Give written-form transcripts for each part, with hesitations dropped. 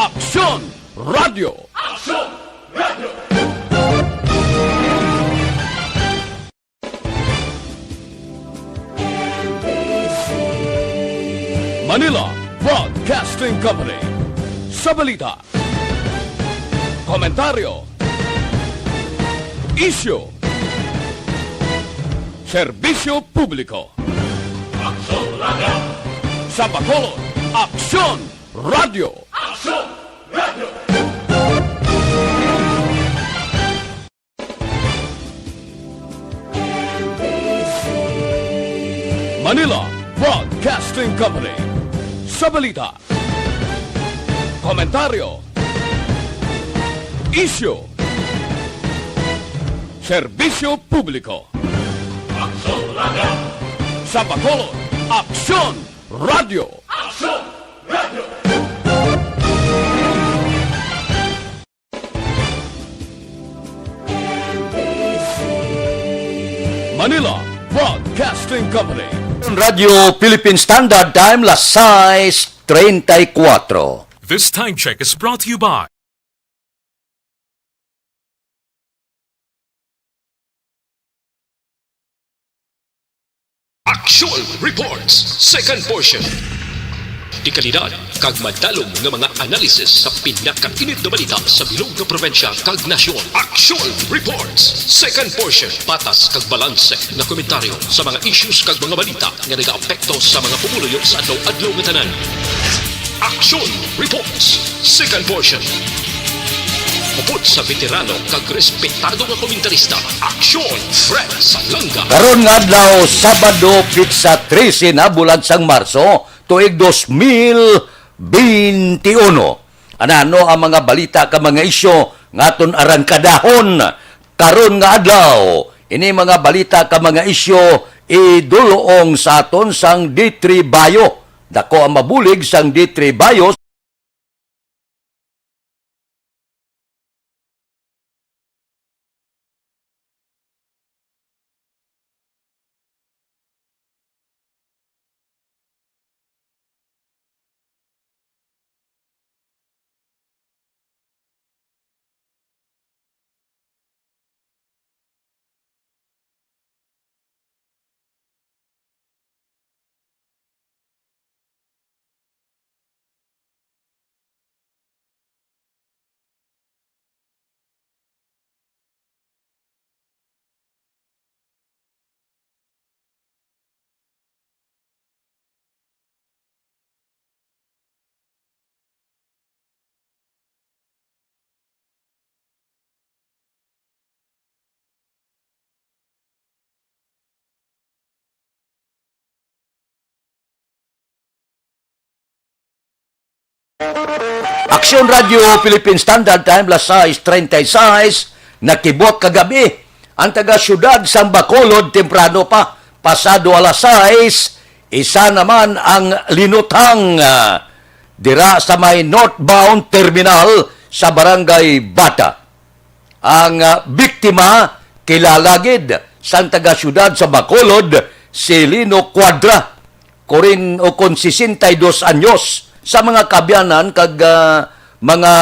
Aksyon Radio! Aksyon Radio! Manila Broadcasting Company. Sa balita, komentaryo, isyu, serbisyo publiko. Aksyon Radio! Sa Bacolod, Aksyon Radio! Aksyon Radio! Manila Broadcasting Company. Sa balita, komentaryo, isyu, serbisyo publiko. Aksyon Radio! Sa Bacolod, Aksyon Radio! Aksyon Radio! Manila Broadcasting Company. Radio Philippine Standard Time, las 6:34. This time check is brought to you by Aksyon Reports, second portion. Di kalidad, kag madalong nga mga analisis sa pinakainit na balita sa bilog na probensya kag nasyon. Aksyon Reports, second portion. Patas kag balanse na komentaryo sa mga issues kag mga balita nga nag-aapekto sa mga pumuluyo sa adlaw-adlaw nga tanan. Aksyon Reports, second portion. Upod sa veterano kag respetado nga komentarista, Aksyon Fred Salanga. Karon nga adlaw Sabado pitsa 13 na bulan sang Marso tuig 2021. Ano ang mga balita ka mga isyo ngaton arangkadahon karon nga adlaw. Ini mga balita ka mga isyo idulong sa aton sang D3 Bayo. Dako ang mabulig sang D3 Bayo. Aksyon Radio Philippine Standard Time, las 6:36, nakibot kagabi. Ang taga-syudad sa Bacolod, temprano pa, pasado alas 6, isa naman ang linutang dira sa may northbound terminal sa Barangay Bata. Ang biktima, kilalagid sa taga-syudad sa Bacolod, si Lino Cuadra, kurin o kon 62 anyos, sa mga kabyanan kag mga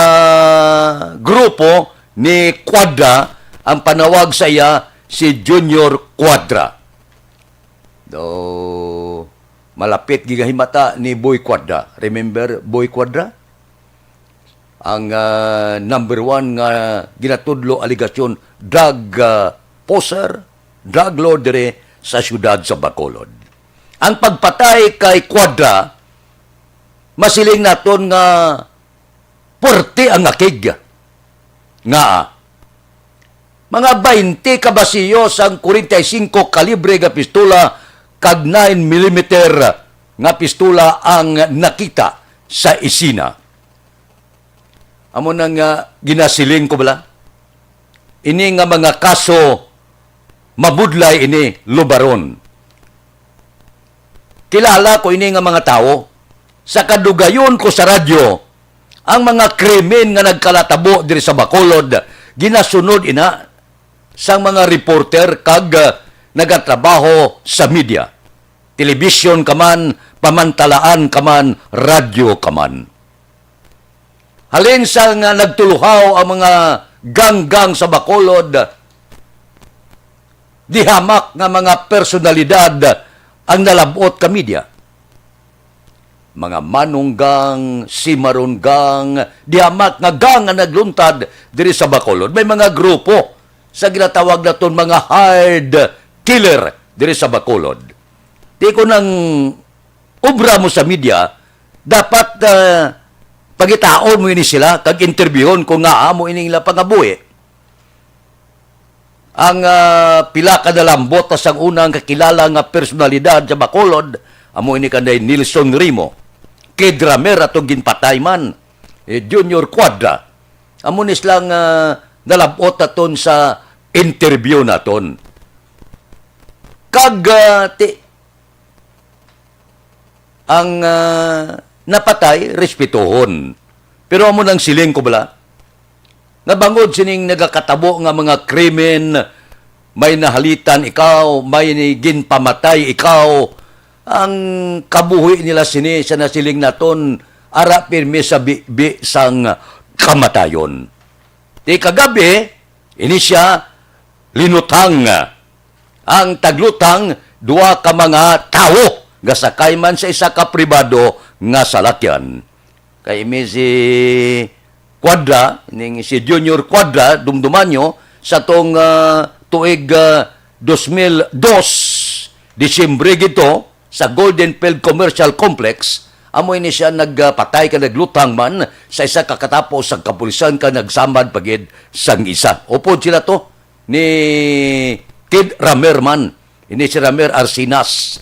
grupo ni Cuadra, ang panawag sa iya si Junior Cuadra. Do malapit gigahimata ni Boy Cuadra. Remember Boy Cuadra? Ang number 1 nga ginatudlo aligasyon drug poser, drug lord dire sa syudad sa Bacolod. Ang pagpatay kay Cuadra, masiling naton nga puerte ang akig. Nga, mga 20 kabasiyos ang 45 kalibre nga pistola kag 9mm nga pistola ang nakita sa isina. Amo nang ginasiling ko bala? Ini nga mga kaso mabudlay ini lubaron. Kilala ko ini nga mga tao. Sa kadugayon ko sa radyo, ang mga krimen nga nagkalatabo diri sa Bacolod, ginasunod ina sa mga reporter kag nagatrabaho sa media. Telebisyon kaman, pamantalaan kaman, radyo kaman. halin sa nga nagtuluhaw ang mga ganggang sa Bacolod, dihamak nga mga personalidad ang nalabot ka media. Mga manunggang, simarunggang, dihamak nga gang nga nagluntad diri sa Bacolod. May mga grupo sa ginatawag na ton mga hard killer diri sa Bacolod. Di ko nang obra mo sa media, dapat pagitaon mo ini sila, kag-interviewon kung nga mo ini nila pangabuhi. Ang pila ka nalambot sa unang kakilala nga personalidad sa Bacolod, amo ini kanday Nilson Rimo, Kid Ramer ato ginpatay man, Junior Quadra. Amo ni silang nalambot aton sa interview naton. Kag ang napatay, respetuhon. Pero amo nang siling ko bala, nabangod sining nagakatabo nga mga krimen, may nahalitan ikaw, may ginpamatay ikaw, ang kabuhi nila sini sa nasiling naton, ara pirmi sa bi sang kamatayon. Di kagabi, ini siya linutang. Ang taglutang, duwa ka mga tao, gasakay man sa isa ka pribado nga salakyan. Kay mi si Quadra, si Junior Quadra, dumdumanyo, sa tong tuig 2002, Disyembre gito, sa Golden Field Commercial Complex, amoy ni siya nagpatay ka naglutang man sa isa kakatapos sa kapulisan ka nagsamad pagid sang isa. Upod sila to ni Kid Ramer man. Ini si Ramer Arsinas.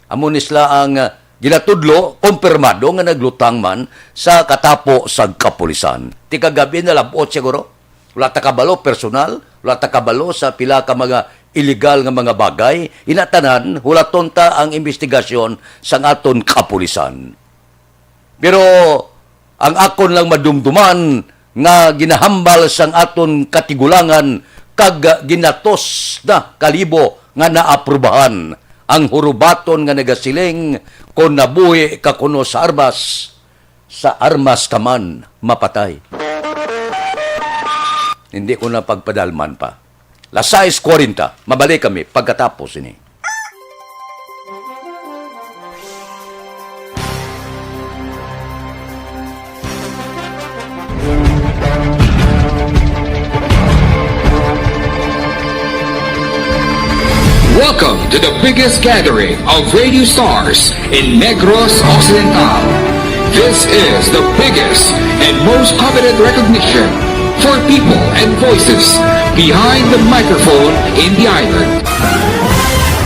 Amo ni sila ang ginatudlo, kumpirmado nga naglutang man sa katapo sa kapulisan. Ti kagabi na labot siguro. Wala ta kabalo personal, wala ta kabalo sa pila ka mga illegal nga mga bagay, inatanan, hulaton ta ang investigasyon sa aton kapulisan. Pero ang akon lang madumduman nga ginahambal sang aton katigulangan kag ginatos na kalibo nga naaprubahan ang hurubaton nga nagasiling kung nabuhi ka kuno sa armas ka man mapatay. Hindi ko na pagpadalman pa. Las 6:40, mabalik kami pagkatapos ini. Welcome to the biggest gathering of radio stars in Negros Occidental. This is the biggest and most coveted recognition for people and voices behind the microphone in the island.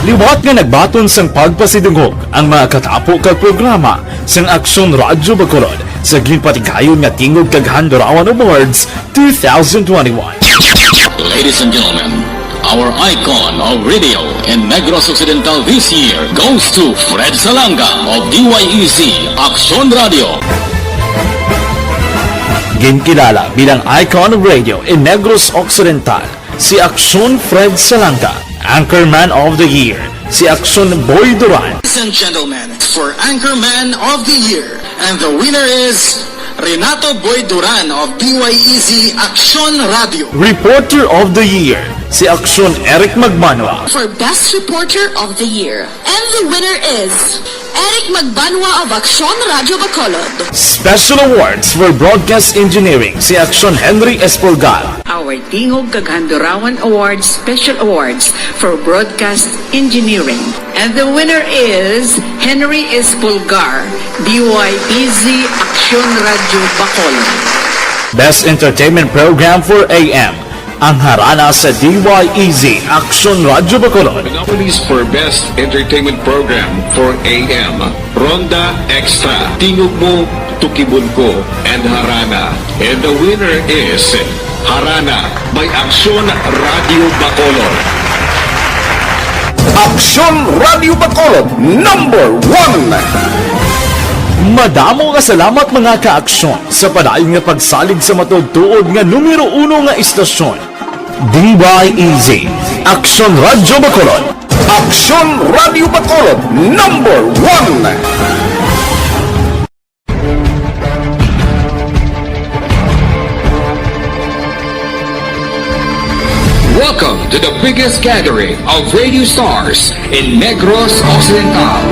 Liwat nga nagbaton sang pagpasidungog ang mga katapo kag programa sang Aksyon Radyo Bacolod sa ginpatigayon nga tingog kag Handurawan Awards 2021. Ladies and gentlemen, our icon of radio in Negros Occidental this year goes to Fred Salanga of DYEZ Aksyon Radio. Ginkilala bilang icon of radio in Negros Occidental, si Aksyon Fred Salanga. Anchorman of the Year, si Aksyon Boy Duran. Ladies and gentlemen, for Anchorman of the Year, and the winner is Renato Boy Duran of DYEZ Aksyon Radio. Reporter of the Year, si Aksyon Eric Magbanwa. For Best Reporter of the Year, and the winner is Eric Magbanwa of Aksyon Radio Bacolod. Special Awards for Broadcast Engineering, si Aksyon Henry Espolgar. Our Tingog Kaghandurawan Awards Special Awards for Broadcast Engineering. And the winner is Henry Espolgar, DYEZ Aksyon Radio Bacolod. Best Entertainment Program for AM, ang harana sa DYEZ Aksyon Radio Bacolod. The nominees for Best Entertainment Program for AM, Ronda Extra, Tingog Mo, Tukibun Ko, and Harana. And the winner is Harana by Aksyon Radio Bacolod. Aksyon Radio Bacolod, number 1! Madamo nga salamat mga ka-aksyon sa padayon nga pagsalig sa matugtuod nga numero 1 nga istasyon. DYEZ Aksyon Radio Bacolod. Aksyon Radio Bacolod, number 1! to the biggest gathering of radio stars in Negros Occidental.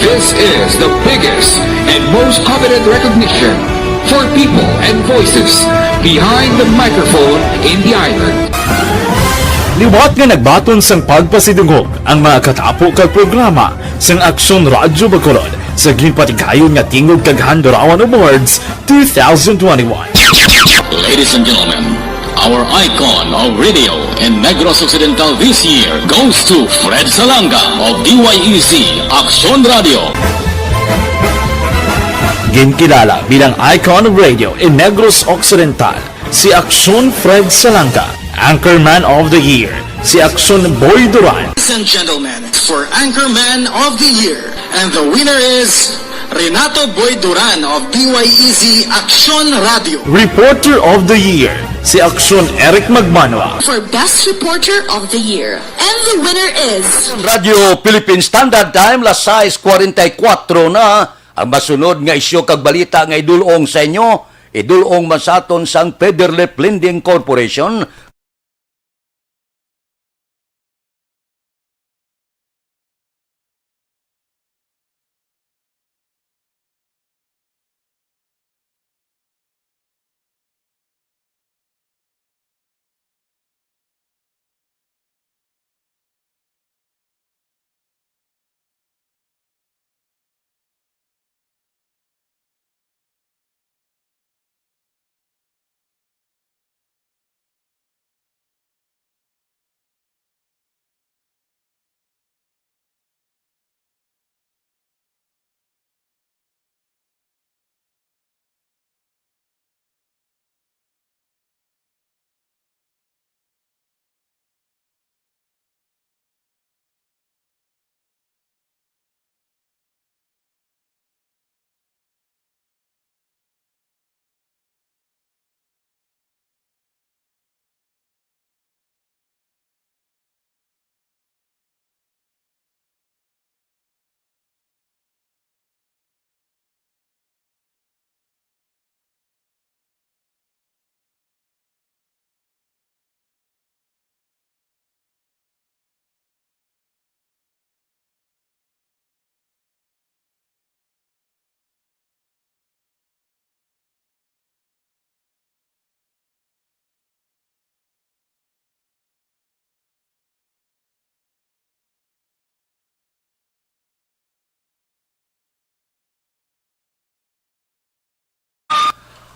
This is the biggest and most coveted recognition for people and voices behind the microphone in the island. Liwat nga nagbaton sang pagpasidungog ang mga katapo kag programa sang Aksyon Radyo Bacolod sa ginpatigayon nga Tingog kag Handurawan Awards 2021. Ladies and gentlemen, our icon of radio in Negros Occidental this year goes to Fred Salanga of DYEZ Aksyon Radio. Ginkilala bilang icon of radio in Negros Occidental, si Aksyon Fred Salanga. Anchorman of the Year, si Aksyon Boy Duran. Ladies and gentlemen, for Anchorman of the Year, and the winner is Renato Boy Duran of DYEZ Aksyon Radio. Reporter of the Year, si Aksyon Eric Magmanwa. For Best Reporter of the Year. And the winner is... Radio Philippine Standard Time, las 6:44 na. Ang masunod nga isyo kag balita nga idulong sa inyo, idulong masaton sang Federal Lending Corporation.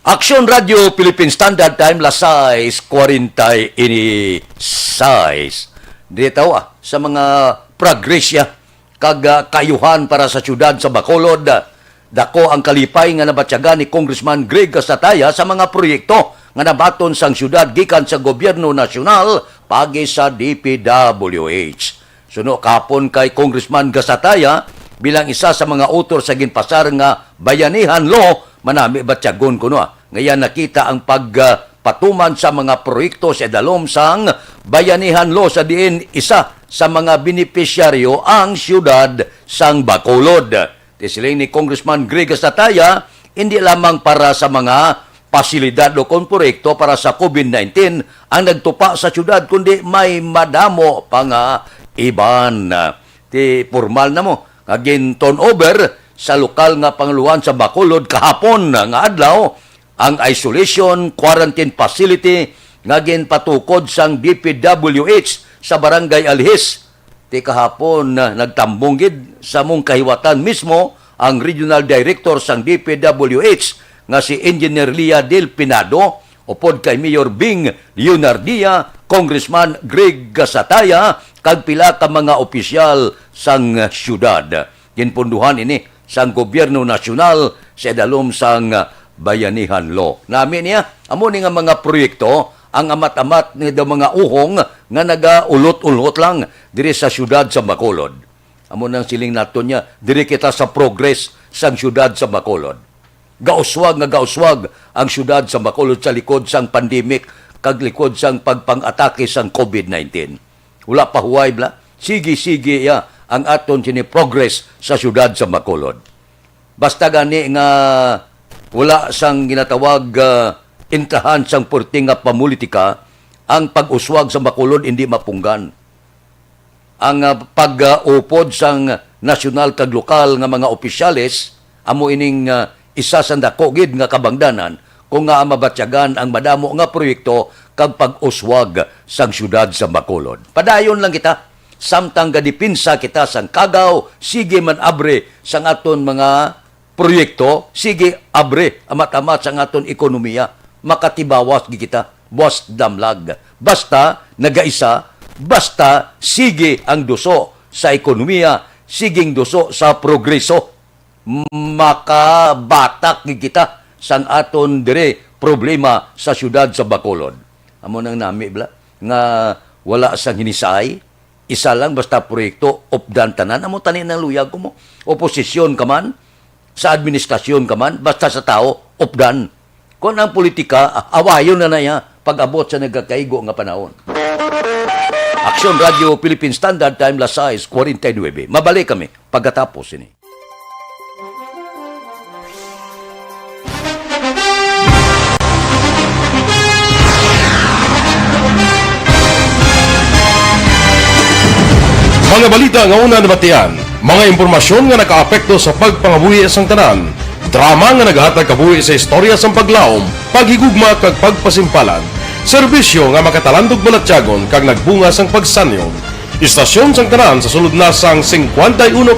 Aksyon Radio Philippine Standard Time, las 6:46. Dito sa mga progresya kag kayuhan para sa syudad sa Bacolod. Dako ang kalipay nga nabatyagan ni Congressman Greg Casataya sa mga proyekto nga nabaton sang syudad gikan sa gobyerno nasyonal pagi sa DPWH. Suno kapon kay Congressman Casataya bilang isa sa mga autor sa ginpasar nga Bayanihan Law, manami batyagon kuno. Ngayon nakita ang pagpatuman sa mga proyekto sa dalom sang Bayanihan Law sa diin isa sa mga benepisyaryo ang siyudad sang Bacolod. Tisiling ni Congressman Greg Casataya, hindi lamang para sa mga pasilidad o proyekto para sa COVID-19 ang nagtupa sa siyudad, kundi may madamo pa nga iban. Ti formal na mo, agin turnover sa lokal nga panguluhan sa Bacolod kahapon nga adlaw, ang isolation quarantine facility nga ginpatukod sang DPWH sa Barangay Alhis. Ti kahapon nagtambong sa mong kahiwatan mismo ang Regional Director sang DPWH nga si Engineer Lia Del Pinado, upod kay Mayor Bing Leonardia, Congressman Greg Casataya, kag pila ka mga opisyal sang syudad. Ginpunduhan ini sang gobyerno nasyonal sa dalom sang Bayanihan Law. Namin niya, amo ni nga mga proyekto, ang amat-amat ni mga uhong nga naga-ulot-ulot lang diri sa syudad sa Bacolod. Amo nang siling nato niya, diri kita sa progress sang syudad sa Bacolod. Gauswag ang syudad sa Bacolod sa likod sang pandemic, kag likod sang pagpang-atake sang COVID-19. Wala pa huway bla, sige-sige ya ang aton sini progress sa syudad sa Bacolod. Basta gani nga wala sang ginatawag intahan sang purti nga pamulitika, ang pag-uswag sa Bacolod hindi mapunggan. Ang pag-upod sang nasyonal kag lokal nga mga opisyales amo ining isa sa dako gid nga kabangdanan kung nga mabatyagan ang madamo nga proyekto kag pag-uswag sang syudad sa Bacolod. Padayon lang kita samtang gadipinsa kita sang kagaw, sige man abre sang aton mga proyekto, sige abre amat-amat sang aton ekonomiya, makatibawas gi kita, buwas damlag. Basta nagaisa, basta sige ang duso sa ekonomiya, siging duso sa progreso, makabatak gi kita sang aton dire problema sa syudad sa Bacolod. Amo nang nami bla nga wala sang hinisay, isa lang basta proyekto opdan tanan. Amo tani nang luyag ko mo. Oposisyon ka man, sa administrasyon ka man, basta sa tao opdan. Kung ang politika awayon na niya pag-abot sa nagkakaigo nga panahon. Aksyon Radio Philippine Standard Time las 6:49. Mabalik kami pagkatapos ini. Mga balita nga una nabatian, mga impormasyon nga nakaapekto sa pagpangabuhi sang tanan, drama nga nagahatag kabuhi sa istorya sang paglaom, paghigugma kag pagpasimpalan, serbisyo nga makatalandog balatyagon kag nagbunga sang pagsanyon, istasyon sang tanan sa sulod na sang 51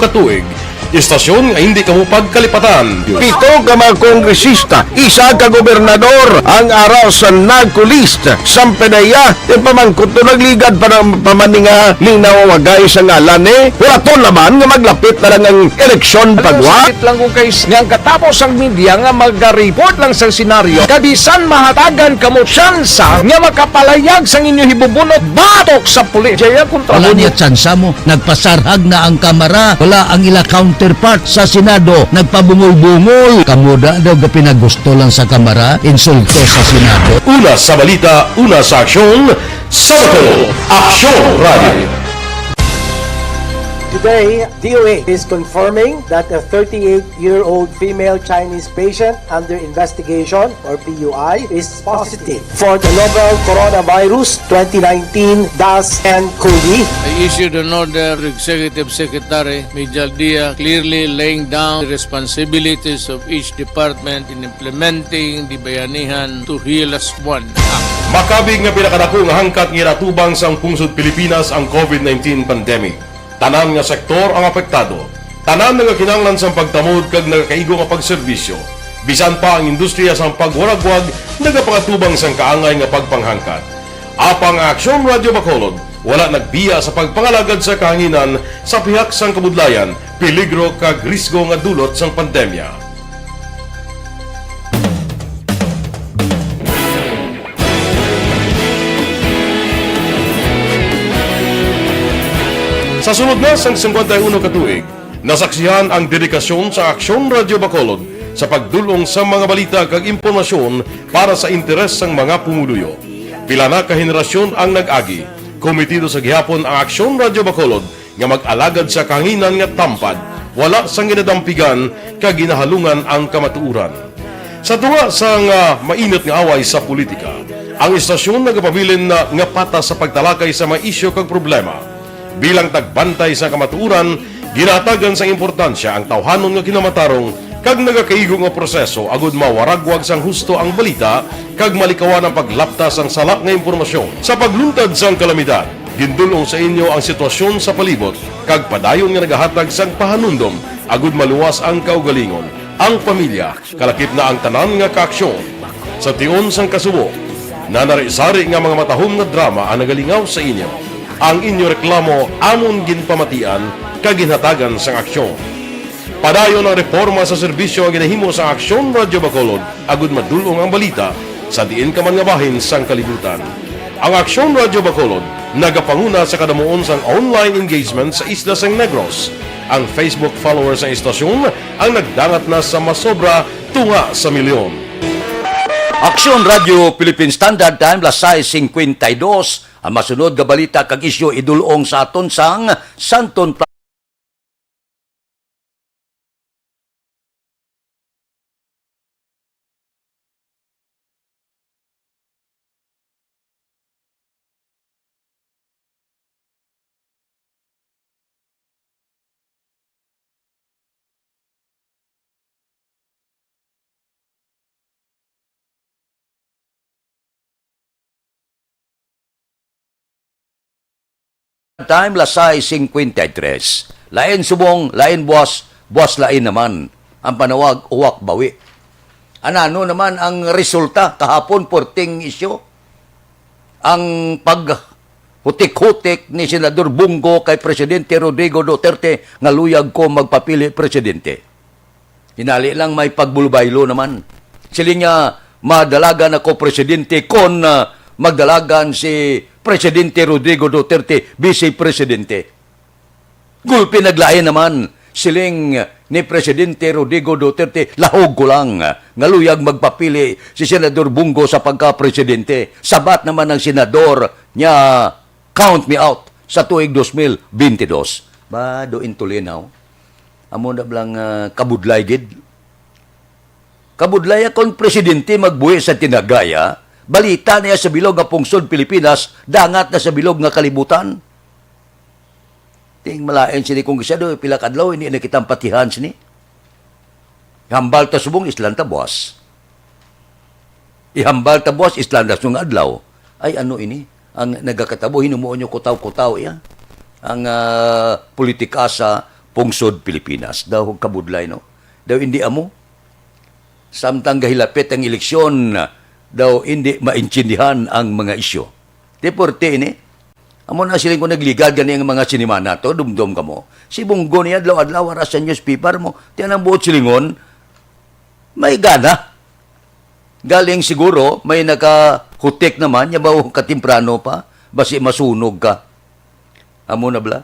ka tuig, istasyon nga hindi kamupag kalipatan. Pito ka mga kongresista, isa ka gobernador ang araw sa nagkulist sa pedaya pamangkot to nagligad para pamaninga ning nawawagay sa ngalan wala to naman nga maglapit na lang ang eleksyon pagwa. Sakit lang kung kays nga katapos ang media nga mag-report lang sa senaryo kabisan mahatagan kamo tsansa nga makapalayag sa inyo hibubunot batok sa pulis. Jaya kontra wala niya tsansa mo, nagpasarhag na ang kamara, wala ang ila counterpart sa Senado, nagpabungol-bungol. Kamuda daw pinagusto lang sa kamara, insulto sa Senado. Una sa balita, una sa aksyon, Sabato, Aksyon Radio. Today, DOA is confirming that a 38-year-old female Chinese patient under investigation, or PUI, is positive for the novel coronavirus 2019-10-CoV. I issued an order to Executive Secretary Major Dia clearly laying down the responsibilities of each department in implementing the Bayanihan to Heal as One Act. Makabig nga pinakadako nga hangkat nga natubang sa pungsod Pilipinas ang COVID-19 pandemic. Tanan nga sektor ang apektado. Tanan nga kinahanglan sa pagtamod kag nagakaigo nga pagserbisyo. Bisan pa ang industriya sa pagwaragwag nagapangatubang sang kaangay nga pagpanghangkat. Apang Aksyon Radio Bacolod wala nagbiya sa pagpangalagad sa kahanginan sa pihak sang kabudlayan, peligro kag risgo nga dulot sang pandemya. Sa sunod na sang 51 katuig, nasaksihan ang dedikasyon sa Aksyon Radio Bacolod sa pagdulong sa mga balita kag impormasyon para sa interes sang mga pumuluyo. Pila na ka henerasyon ang nag-agi, komitido sa gihapon ang Aksyon Radio Bacolod nga mag-alagad sa kahanginan nga tampad, wala sang ginadampigan kag ginahalungan ang kamatuuran. Sa tunga sang mainit nga away sa politika, ang istasyon nagapabilin na nga patas sa pagtalakay sa mga isyu kag problema. Bilang tagbantay sa kamatuuran, ginatagan sa importansya ang tawhanon nga kinamatarong kag nagakaigo nga proseso agud mawaragwag sang husto ang balita kag malikawan ang paglaptas ang salak nga impormasyon. Sa pagluntad sang kalamidad, gindulong sa inyo ang sitwasyon sa palibot kag padayon nga nagahatag sang pahanundom agud maluwas ang kaugalingon, ang pamilya, kalakip na ang tanan nga kaaksyon. Sa tion sang kasubo, nanari-sari nga mga matahom nga drama ang nagalingaw sa inyo. Ang inyo reklamo amon ginpamatian kag ginhatagan sang aksyon. Padayon ang reforma sa serbisyo ang ginahimo sa Aksyon Radio Bacolod agud madulong ang balita sa diin ka man nga bahin sang kalibutan. Ang Aksyon Radio Bacolod nagapanguna sa kadamuon sang online engagement sa isla sang Negros. Ang Facebook followers sa istasyon ang nagdangat na sa masobra tunga sa milyon. Aksyon Radio Philippine Standard Time las 6:52. Ang masunod nga balita kag isyu idulong sa aton sang Santon Time, lasay 53. Lain subong, lain buwas, buwas lain naman. Ang panawag, uwak bawi. Ano naman ang resulta kahapon, porting isyo? Ang paghutik-hutik ni Senador Bungo kay Presidente Rodrigo Duterte nga luyag ko magpapili presidente. Hinali lang may pagbulubaylo naman. Sila nga madalagan ako presidente kon magdalagan si Presidente Rodrigo Duterte, Vice Presidente. Gulpi naglain naman siling ni Presidente Rodrigo Duterte, lahog ko lang nga luyag magpapili si Senador Bungo sa pagka-presidente. Sabat naman ng senador niya, count me out sa tuig 2022. Ba, doon tulinaw. Amo na blang kabudlay gid. Kabudlay akong presidente magbuhi sa tinagaya, balita niya sa bilog nga pungsod Pilipinas, dangat na sa bilog nga kalibutan. Ting malain sini kung kisado, pila kadlaw, hindi na kitang patihan sini. Ihambal ta subong, islan ta buwas. Ihambal ta buwas, islan ta sung adlaw. Ay ano ini? Ang nagakatabo, hinumuon nyo kutaw-kutaw iya. Ang politika sa pungsod Pilipinas. Daw kabudlay, no? Daw hindi amo. Samtang gahilapit ang eleksyon, daw hindi maintindihan ang mga isyo. Deporte ini. Amo na siling ko nagligad gani ang mga sinima na to, dumdum ka mo. Si Bungo niya, adlaw-adlaw, aras sa newspaper mo. Tiyan ang buot silingon, may gana. Galing siguro, may nakahutik naman, yabaw katimprano pa, basi masunog ka. Amo na bala?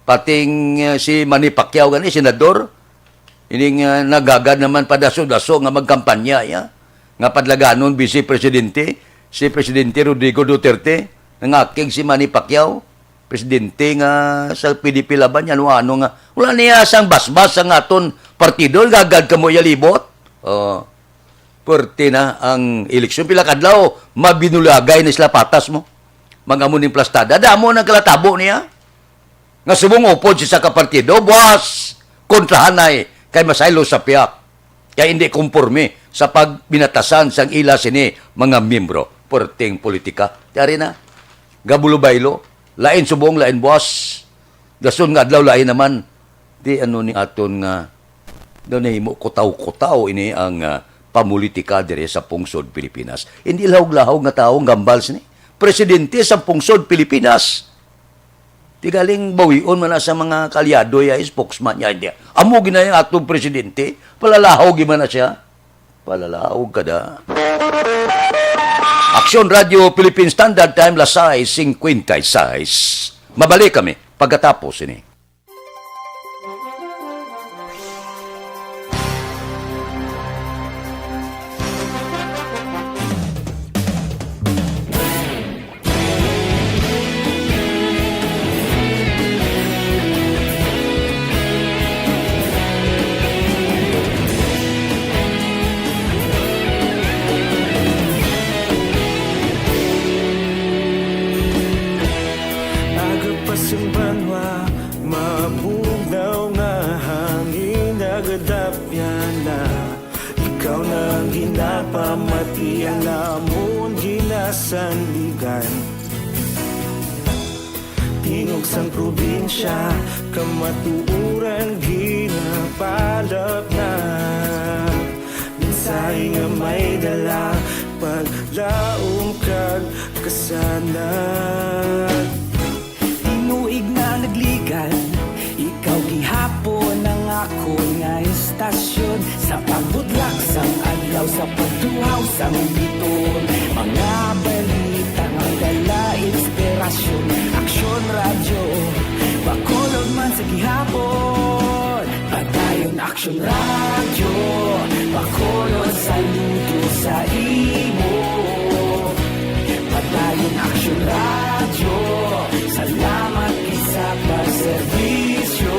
Pating si Manny Pacquiao gani, senador, ining nagagad naman padaso-daso nga magkampanya, ya. Nga padlaganon, Vice Presidente, si Presidente Rodrigo Duterte, nangaking si Manny Pacquiao, presidente nga sa PDP laban, ano nga, wala niya sang basbas ang aton partido, gagad ka mo yalibot. Pwerte na ang eleksyon. Pila kadlaw, mabinulagay na sila patas mo. Mga muning plastada. Damo na kalatabo niya. Nga subong upod siya sa kapartido, buwas, kontrahanay, kay masaylo sa piyak. Kaya hindi kumporme sa pagbinatasan sang ila sini mga membro. Pwerteng politika. Tiyari na. Gabulubaylo, lain subong, lain buwas, dason nga adlaw, lain naman. Di ano ni aton nga, daw nahimo kutaw-kutaw ini ang pamulitika dire sa pungsod Pilipinas. Hindi lahog-lahog nga taong gambal sini. Presidente sa pungsod Pilipinas. Di galing bawion man na sa mga kalyado ya, spokesman niya. Hindi. Amo ginayang atong presidente, palalahog man na siya. Palalahog kada. Aksyon Radio Philippine Standard Time, lasay 56. Mabalik kami pagkatapos ini. Tingog sang probinsya, kamatuuran ginapalap na. Minsay nga may dala, paglaom kag kasanag. Tinuig na nagligan, ikaw gihapon ang ako nga istasyon. Sa pagbudlak sang adlaw, sa pagtuhaw sang biton. Mga balita nga dala inspirasyon. Aksyon radyo, bakolod man sa gihapon. Padayon aksyon radyo, bakolod saludo sa imo. Padayon aksyon radyo, salamat isa pagserbisyo.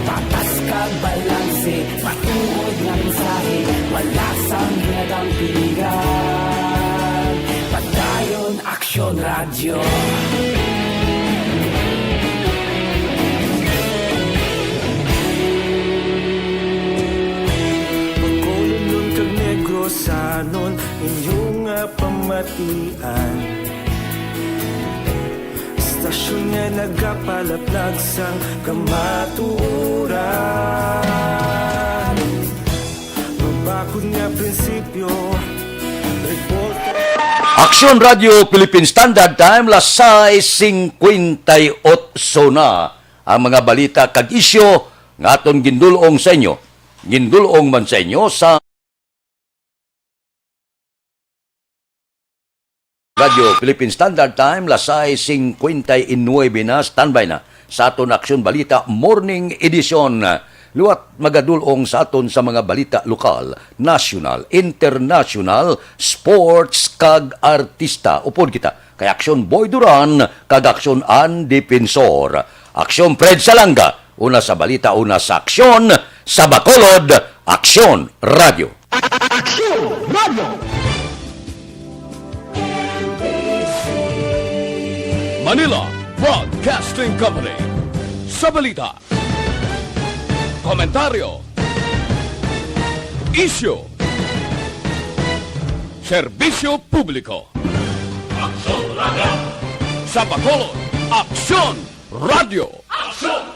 Patas kag balanse, matuod nga mensahe, wala sang hinagang piligan. Padayon aksyon radyo. Pagkulunod kag negrosanon, inyong pamatian. Istasyon nga nagapalaplag sang kamatuuran. Magbakod nga prinsipyo, reporter. Aksyon Radio Philippine Standard Time, las 6:58 na ang mga balita kag isyo nga aton gindulong sa inyo. Gindulong man sa inyo sa Radio Philippine Standard Time, las 6:59 na, standby na sa aton Aksyon Balita Morning Edition. Luwat magadulong sa aton sa mga balita lokal, national, international, sports kag artista. Upod kita kay Aksyon Boy Duran kag Aksyon An Defensor. Aksyon Fred Salanga, una sa balita, una sa aksyon, sa Bacolod, Aksyon Radio. Aksyon Radio! Manila Broadcasting Company. Sa balita, komentaryo, isyu, serbisyo publiko. Aksyon Radio! Sa Bacolod, Aksyon Radio. Aksyon